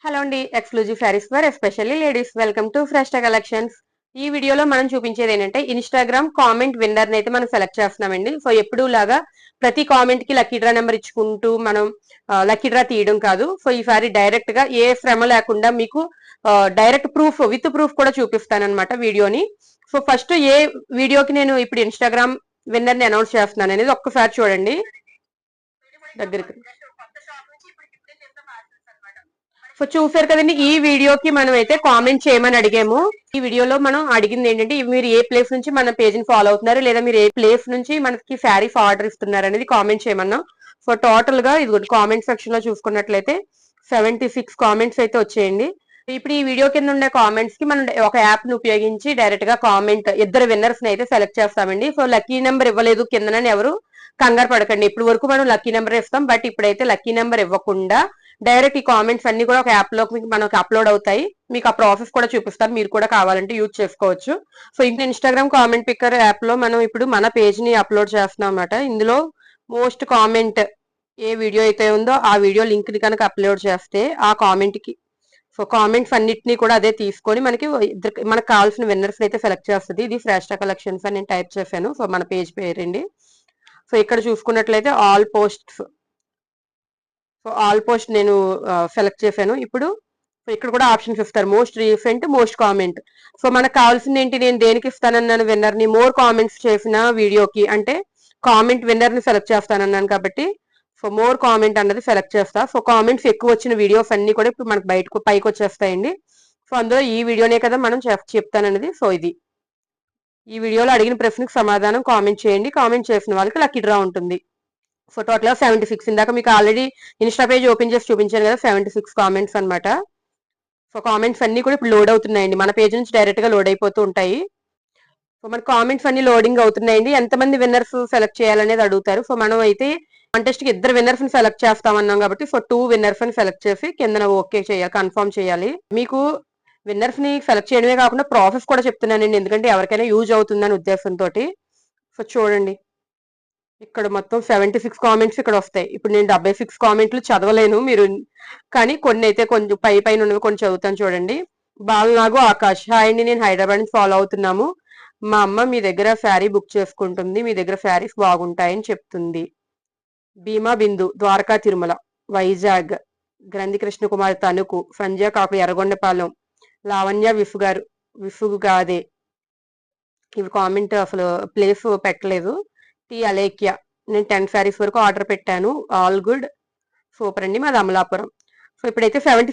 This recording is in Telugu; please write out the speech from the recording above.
హలో అండి, exclusive saris for especially ladies. Welcome to fresh collections. ఈ వీడియోలో మనం చూపించేది ఏంటంటే ఇన్స్టాగ్రామ్ కామెంట్ విన్నర్ ని అయితే మనం సెలెక్ట్ చేస్తున్నామండి. సో ఎప్పుడు లాగా ప్రతి కామెంట్ కి లక్కీ డ్రా నెంబర్ ఇచ్చుకుంటూ మనం లక్కీ డ్రా తీయడం కాదు. సో ఈసారి డైరెక్ట్ గా ఏ శ్రమ లేకుండా మీకు డైరెక్ట్ ప్రూఫ్ విత్ ప్రూఫ్ కూడా చూపిస్తానన్నమాట వీడియోని. సో ఫస్ట్ ఏ వీడియోకి నేను ఇప్పుడు ఇన్స్టాగ్రామ్ విన్నర్ ని అనౌన్స్ చేస్తున్నాను అనేది ఒక్కసారి చూడండి దగ్గరికి. సో చూసారు కదండి, ఈ వీడియోకి మనం అయితే కామెంట్ చేయమని అడిగాము. ఈ వీడియోలో మనం అడిగింది ఏంటంటే మీరు ఏ ప్లేస్ నుంచి మన పేజ్ ని ఫాలో అవుతున్నారు, లేదా మీరు ఏ ప్లేస్ నుంచి మనకి శారీస్ ఆర్డర్ ఇస్తున్నారు అనేది కామెంట్ చేయమన్నాం. సో టోటల్ గా ఇది కామెంట్ సెక్షన్ లో చూసుకున్నట్లయితే 76 కామెంట్స్ అయితే వచ్చేయండి. ఇప్పుడు ఈ వీడియో కింద ఉండే కామెంట్స్ కి మనం ఒక యాప్ ని ఉపయోగించి డైరెక్ట్ గా కామెంట్ ఇద్దరు విన్నర్స్ ని అయితే సెలెక్ట్ చేస్తామండి. సో లక్కీ నెంబర్ ఇవ్వలేదు కిందనని ఎవరు కంగారు పడకండి. ఇప్పుడు వరకు మనం లక్కీ నెంబర్ ఇస్తాం, బట్ ఇప్పుడైతే లక్కీ నెంబర్ ఇవ్వకుండా డైరెక్ట్ ఈ కామెంట్స్ అన్ని కూడా ఒక యాప్ లోకి మనకు అప్లోడ్ అవుతాయి. మీకు ఆ ప్రాసెస్ కూడా చూపిస్తారు, మీరు కూడా కావాలంటే యూజ్ చేసుకోవచ్చు. సో ఇప్పుడు ఇన్స్టాగ్రామ్ కామెంట్ పిక్కర్ యాప్ లో మనం ఇప్పుడు మన పేజ్ ని అప్లోడ్ చేస్తున్నాం అన్నమాట. ఇందులో మోస్ట్ కామెంట్ ఏ వీడియో అయితే ఉందో ఆ వీడియో లింక్ ని కనుక అప్లోడ్ చేస్తే ఆ కామెంట్ కి సో కామెంట్స్ అన్నిటిని కూడా అదే తీసుకొని మనకు కావాల్సిన విన్నర్స్ అయితే సెలెక్ట్ చేస్తుంది. ఇది ఫ్రెష్ కలెక్షన్స్ అని నేను టైప్ చేశాను. సో మన పేజ్ పేరండి. సో ఇక్కడ చూసుకున్నట్లయితే all posts, so all post నేను సెలెక్ట్ చేశాను. ఇప్పుడు ఇక్కడ కూడా ఆప్షన్స్ ఇస్తారు, most recent, most comment. So మనకు కావాల్సింది ఏంటి, నేను దేనికి ఇస్తానన్నాను విన్నర్ ని, మోర్ కామెంట్స్ చేసిన వీడియోకి అంటే కామెంట్ విన్నర్ ని సెలెక్ట్ చేస్తానన్నాను కాబట్టి సో మోర్ కామెంట్ అన్నది సెలెక్ట్ చేస్తా. సో కామెంట్స్ ఎక్కువ వచ్చిన వీడియోస్ అన్ని కూడా ఇప్పుడు మనకు బయటకు పైకి వచ్చేస్తాయండి. సో అందులో ఈ వీడియోనే కదా మనం చెప్తానన్నది. సో ఇది ఈ వీడియోలో అడిగిన ప్రశ్నకు సమాధానం కామెంట్ చేయండి. కామెంట్ చేసిన వాళ్ళకి లక్కీ డ్రా ఉంటుంది. సో టోటల్ గా 76. ఇందాక మీకు ఆల్రెడీ ఇన్స్టా పేజ్ ఓపెన్ చేసి చూపించాను కదా, 76 కామెంట్స్ అనమాట. సో కామెంట్స్ అన్ని కూడా ఇప్పుడు లోడ్ అవుతున్నాయండి. మన పేజ్ నుంచి డైరెక్ట్ గా లోడ్ అయిపోతూ ఉంటాయి. సో మన కామెంట్స్ అన్ని లోడింగ్ అవుతున్నాయండి. ఎంతమంది విన్నర్స్ సెలెక్ట్ చేయాలనేది అడుగుతారు. సో మనం అయితే కాంటెస్ట్ కి ఇద్దరు విన్నర్స్ ని సెలెక్ట్ చేస్తామన్నాం కాబట్టి సో 2 విన్నర్స్ ని సెలెక్ట్ చేసి కింద ఓకే చేయాలి, కన్ఫర్మ్ చేయాలి. మీకు విన్నర్స్ ని సెలెక్ట్ చేయడమే కాకుండా ప్రాసెస్ కూడా చెప్తున్నానండి, ఎందుకంటే ఎవరికైనా యూజ్ అవుతుందని ఉద్దేశంతో. సో చూడండి, ఇక్కడ మొత్తం 76 కామెంట్స్ ఇక్కడ వస్తాయి. ఇప్పుడు నేను 76 కామెంట్లు చదవలేను మీరు, కానీ కొన్ని అయితే కొంచెం పైన ఉన్నవి కొన్ని చదువుతాను చూడండి. బాలనాగు ఆకాష్, హాయ్ అండి, నేను హైదరాబాద్ నుంచి ఫాలో అవుతున్నాము. మా అమ్మ మీ దగ్గర శారీ బుక్ చేసుకుంటుంది, మీ దగ్గర శారీస్ బాగుంటాయని చెప్తుంది. భీమా బిందు, ద్వారకా తిరుమల, వైజాగ్, గ్రంథి కృష్ణకుమారి తణుకు, సంజయ్ కాకు ఎర్రగొండపాలెం, లావణ్య విసుగు గాదే. ఇవి కామెంట్ అసలు ప్లేస్ పెట్టలేదు. టీ అలేఖ్య, నేను 10 శారీస్ వరకు ఆర్డర్ పెట్టాను, ఆల్ గుడ్, సూపర్ అండి, మాది అమలాపురం. సో ఇప్పుడైతే 76